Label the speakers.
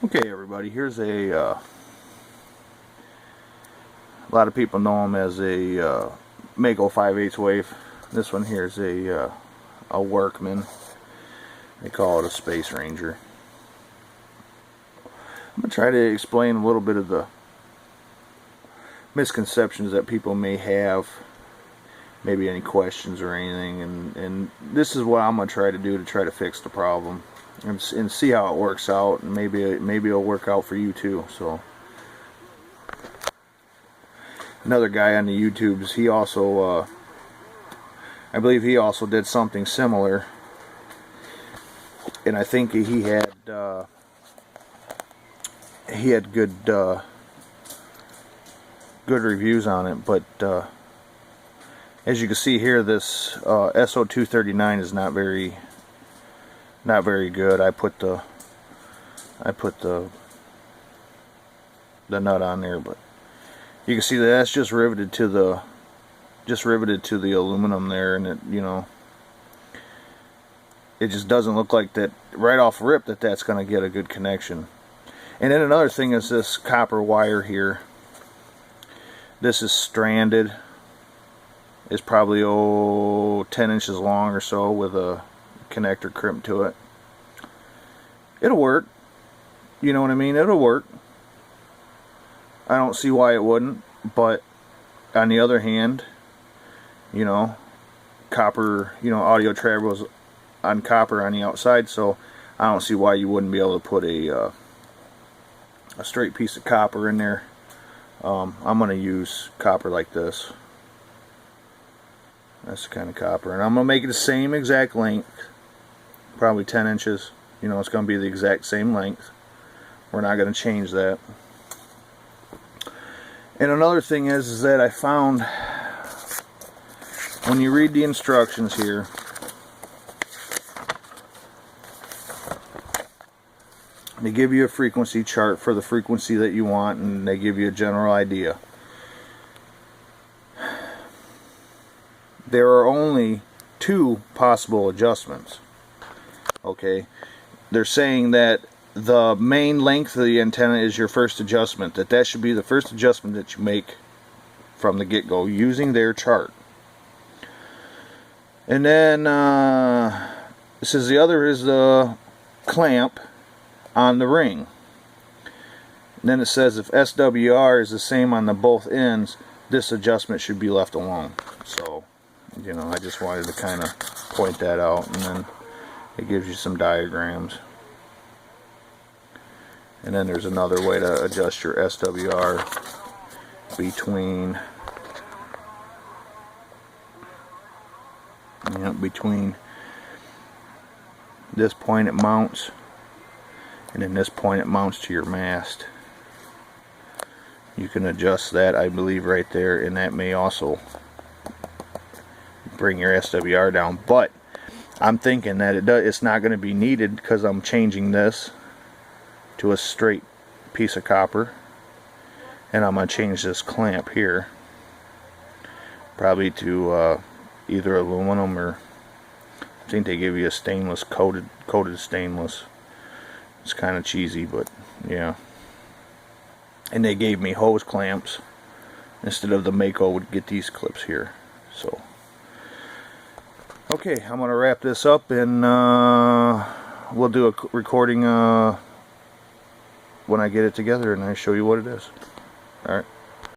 Speaker 1: Okay, everybody, here's a lot of people know him as a Mako 5/8 wave. This one here is a Workman. They call it a Space Ranger. I'm going to try to explain a little bit of the misconceptions that people may have, maybe any questions or anything, and this is what I'm going to try to do to try to fix the problem and see how it works out, and maybe it'll work out for you too. So another guy on the YouTubes, he also I believe he also did something similar, and I think he had good good reviews on it, but as you can see here, this SO239 is not very good. I put the nut on there, but you can see that that's just riveted to the aluminum there, and it, you know, it just doesn't look like that right off rip that's going to get a good connection. And then another thing is this copper wire here. This is stranded. It's probably 10 inches long or so, with a connector crimp to it. It'll work. You know what I mean? It'll work. I don't see why it wouldn't. But on the other hand, you know, copper, you know, audio travels on copper on the outside, so I don't see why you wouldn't be able to put a straight piece of copper in there. I'm going to use copper like this. That's the kind of copper, and I'm going to make it the same exact length, probably 10 inches. You know, it's going to be the exact same length. We're not going to change that. And another thing is that I found, when you read the instructions here, they give you a frequency chart for the frequency that you want, and they give you a general idea. There are only two possible adjustments. Okay, they're saying that the main length of the antenna is your first adjustment, that should be the first adjustment that you make from the get-go using their chart. And then it says the other is the clamp on the ring. And then it says if SWR is the same on the both ends, this adjustment should be left alone. So, you know, I just wanted to kind of point that out, and then it gives you some diagrams. And then there's another way to adjust your SWR between this point it mounts, and then this point it mounts to your mast. You can adjust that, I believe, right there, and that may also bring your SWR down. But I'm thinking that it's not going to be needed, because I'm changing this to a straight piece of copper, and I'm going to change this clamp here probably to either aluminum, or I think they give you a stainless, coated stainless. It's kind of cheesy, but yeah. And they gave me hose clamps instead of the Mako would get these clips here. So okay, I'm gonna wrap this up, and we'll do a recording when I get it together and I show you what it is. Alright.